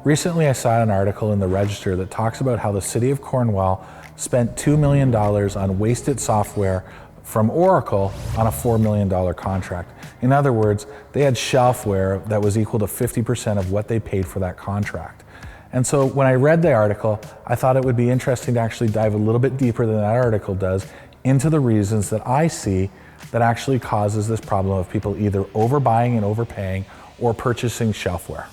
Recently, I saw an article in the Register that talks about how the city of Cornwall spent $2 million on wasted software from Oracle on a $4 million contract. In other words, they had shelfware that was equal to 50% of what they paid for that contract. And so when I read the article, I thought it would be interesting to actually dive a little bit deeper than that article does into the reasons that I see that actually causes this problem of people either overbuying and overpaying or purchasing shelfware.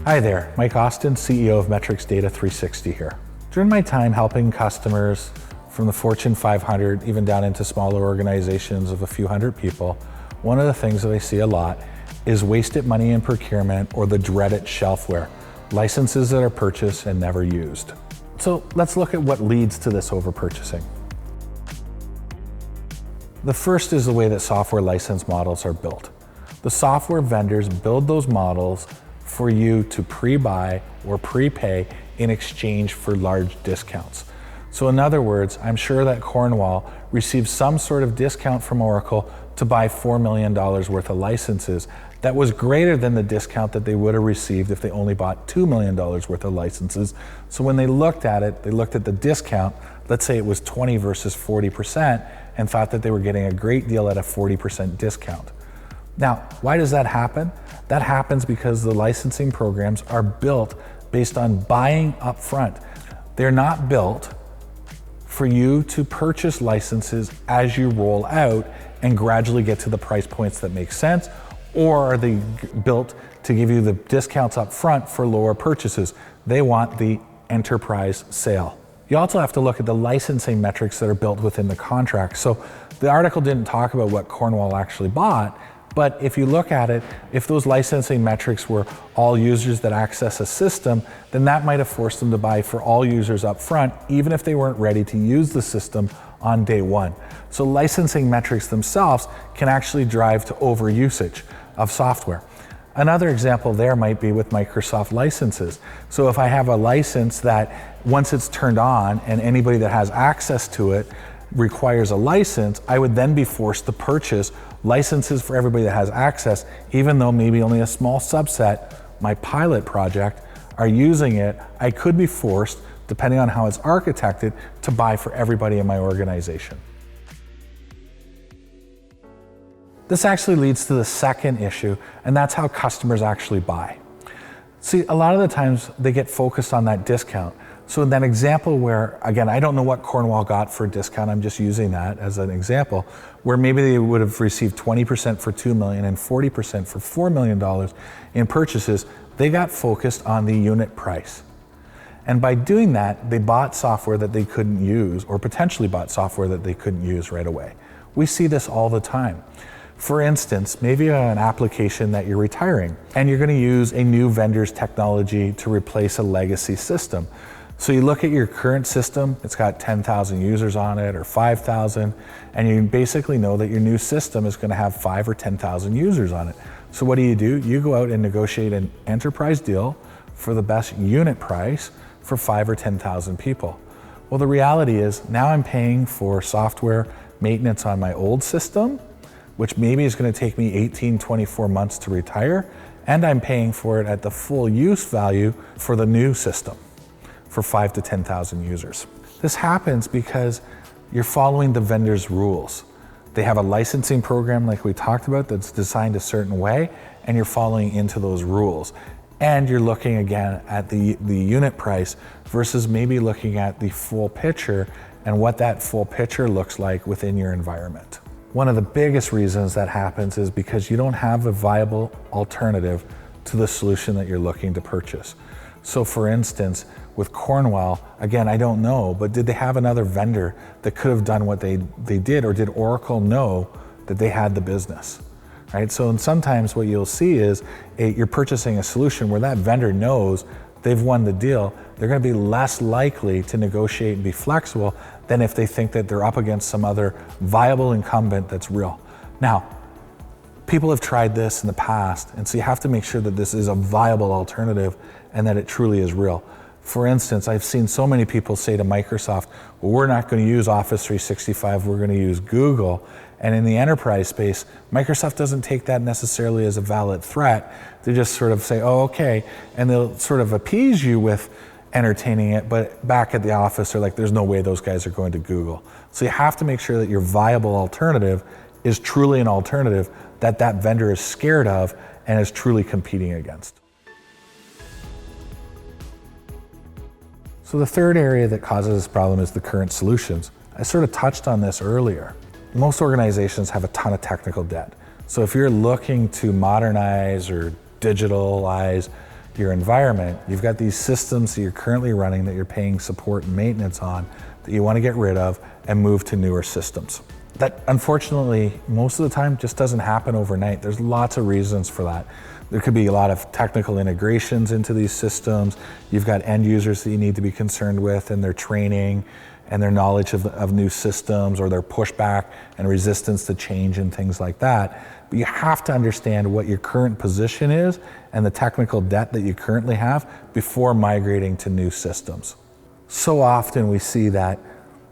Hi there, Mike Austin, CEO of MetrixData 360 here. During my time helping customers from the Fortune 500, even down into smaller organizations of a few hundred people, one of the things that I see a lot is wasted money in procurement or the dreaded shelfware, licenses that are purchased and never used. So let's look at what leads to this overpurchasing. The first is the way that software license models are built. The software vendors build those models for you to pre-buy or prepay in exchange for large discounts. So in other words, I'm sure that Cornwall received some sort of discount from Oracle to buy $4 million worth of licenses that was greater than the discount that they would have received if they only bought $2 million worth of licenses. So when they looked at it, they looked at the discount, let's say it was 20 versus 40%, and thought that they were getting a great deal at a 40% discount. Now, why does that happen? That happens because the licensing programs are built based on buying up front. They're not built for you to purchase licenses as you roll out and gradually get to the price points that make sense, or are they built to give you the discounts up front for lower purchases? They want the enterprise sale. You also have to look at the licensing metrics that are built within the contract. So the article didn't talk about what Cornwall actually bought, but if you look at it, if those licensing metrics were all users that access a system, then that might have forced them to buy for all users up front, even if they weren't ready to use the system on day one. So licensing metrics themselves can actually drive to overusage of software. Another example there might be with Microsoft licenses. So if I have a license that once it's turned on and anybody that has access to it requires a license, I would then be forced to purchase licenses for everybody that has access, even though maybe only a small subset, my pilot project, are using it. I could be forced, depending on how it's architected, to buy for everybody in my organization. This actually leads to the second issue, and that's how customers actually buy. See, a lot of the times they get focused on that discount. So in that example where, again, I don't know what Cornwall got for a discount, I'm just using that as an example, where maybe they would have received 20% for $2 million and 40% for $4 million in purchases, they got focused on the unit price. And by doing that, they bought software that they couldn't use, or potentially bought software that they couldn't use right away. We see this all the time. For instance, maybe you have an application that you're retiring, and you're going to use a new vendor's technology to replace a legacy system. So you look at your current system, it's got 10,000 users on it or 5,000, and you basically know that your new system is going to have 5 or 10,000 users on it. So what do? You go out and negotiate an enterprise deal for the best unit price for 5 or 10,000 people. Well, the reality is now I'm paying for software maintenance on my old system, which maybe is going to take me 18, 24 months to retire, and I'm paying for it at the full use value for the new system for 5 to 10,000 users. This happens because you're following the vendor's rules. They have a licensing program like we talked about that's designed a certain way, and you're following into those rules. And you're looking again at the unit price versus maybe looking at the full picture and what that full picture looks like within your environment. One of the biggest reasons that happens is because you don't have a viable alternative to the solution that you're looking to purchase. So for instance, with Cornwall, again, I don't know, but did they have another vendor that could have done what they did, or did Oracle know that they had the business? Right? So and sometimes what you'll see is you're purchasing a solution where that vendor knows they've won the deal. They're going to be less likely to negotiate and be flexible than if they think that they're up against some other viable incumbent that's real. Now, people have tried this in the past, and so you have to make sure that this is a viable alternative and that it truly is real. For instance, I've seen so many people say to Microsoft, well, we're not going to use Office 365, we're going to use Google. And in the enterprise space, Microsoft doesn't take that necessarily as a valid threat. They just sort of say, oh, okay, and they'll sort of appease you with entertaining it, but back at the office, they're like, there's no way those guys are going to Google. So you have to make sure that your viable alternative is truly an alternative that that vendor is scared of and is truly competing against. So the third area that causes this problem is the current solutions. I sort of touched on this earlier. Most organizations have a ton of technical debt. So if you're looking to modernize or digitalize your environment, you've got these systems that you're currently running that you're paying support and maintenance on that you want to get rid of and move to newer systems. That unfortunately, most of the time just doesn't happen overnight. There's lots of reasons for that. There could be a lot of technical integrations into these systems. You've got end users that you need to be concerned with and their training and their knowledge of new systems or their pushback and resistance to change and things like that. But you have to understand what your current position is and the technical debt that you currently have before migrating to new systems. So often we see that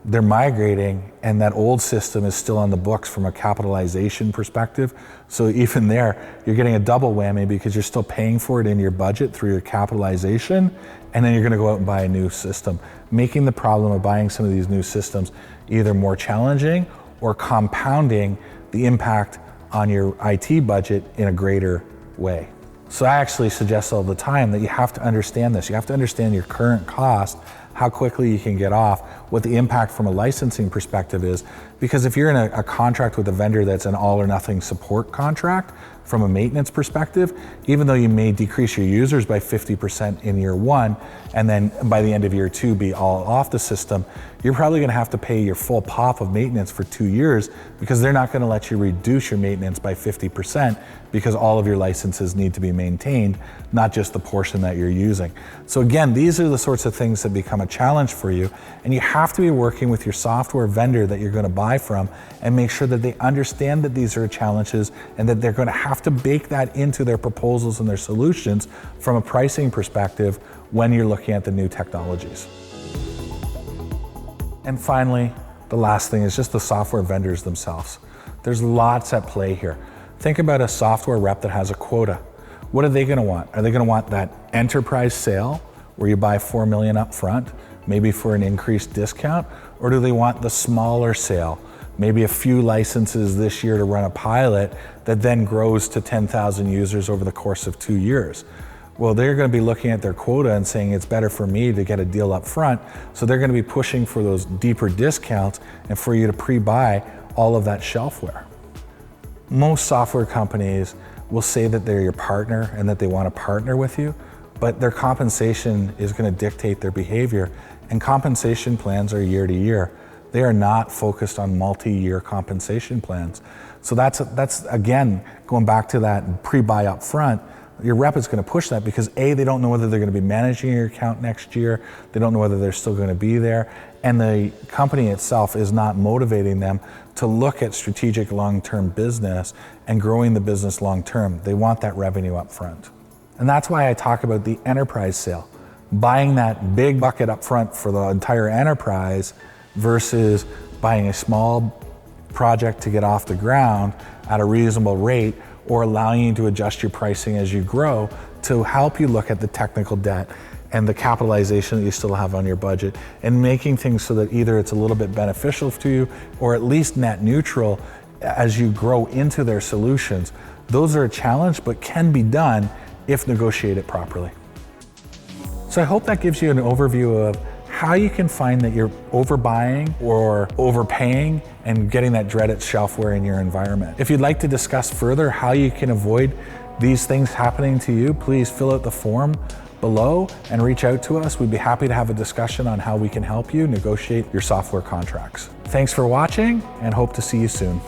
they're migrating and that old system is still on the books from a capitalization perspective. So even there, you're getting a double whammy because you're still paying for it in your budget through your capitalization, and then you're gonna go out and buy a new system, making the problem of buying some of these new systems either more challenging or compounding the impact on your IT budget in a greater way. So I actually suggest all the time that you have to understand this. You have to understand your current cost, how quickly you can get off, what the impact from a licensing perspective is. Because if you're in a contract with a vendor that's an all or nothing support contract, from a maintenance perspective, even though you may decrease your users by 50% in year one, and then by the end of year two be all off the system, you're probably gonna have to pay your full pop of maintenance for 2 years because they're not gonna let you reduce your maintenance by 50% because all of your licenses need to be maintained, not just the portion that you're using. So again, these are the sorts of things that become a challenge for you, and you have to be working with your software vendor that you're gonna buy from and make sure that they understand that these are challenges and that they're gonna have to bake that into their proposals and their solutions from a pricing perspective when you're looking at the new technologies. And finally, the last thing is just the software vendors themselves. There's lots at play here. Think about a software rep that has a quota. What are they gonna want? Are they gonna want that enterprise sale where you buy 4 million up front, maybe for an increased discount? Or do they want the smaller sale, maybe a few licenses this year to run a pilot that then grows to 10,000 users over the course of 2 years? Well, they're going to be looking at their quota and saying it's better for me to get a deal up front. So they're going to be pushing for those deeper discounts and for you to pre-buy all of that shelfware. Most software companies will say that they're your partner and that they want to partner with you, but their compensation is going to dictate their behavior, and compensation plans are year to year. They are not focused on multi-year compensation plans. So that's again, going back to that pre-buy up front, your rep is going to push that because A, they don't know whether they're going to be managing your account next year, they don't know whether they're still going to be there, and the company itself is not motivating them to look at strategic long-term business and growing the business long-term. They want that revenue up front. And that's why I talk about the enterprise sale, buying that big bucket up front for the entire enterprise versus buying a small project to get off the ground at a reasonable rate, or allowing you to adjust your pricing as you grow to help you look at the technical debt and the capitalization that you still have on your budget, and making things so that either it's a little bit beneficial to you or at least net neutral as you grow into their solutions. Those are a challenge, but can be done if negotiated properly. So I hope that gives you an overview of how you can find that you're overbuying or overpaying and getting that dreaded shelfware in your environment. If you'd like to discuss further how you can avoid these things happening to you, please fill out the form below and reach out to us. We'd be happy to have a discussion on how we can help you negotiate your software contracts. Thanks for watching and hope to see you soon.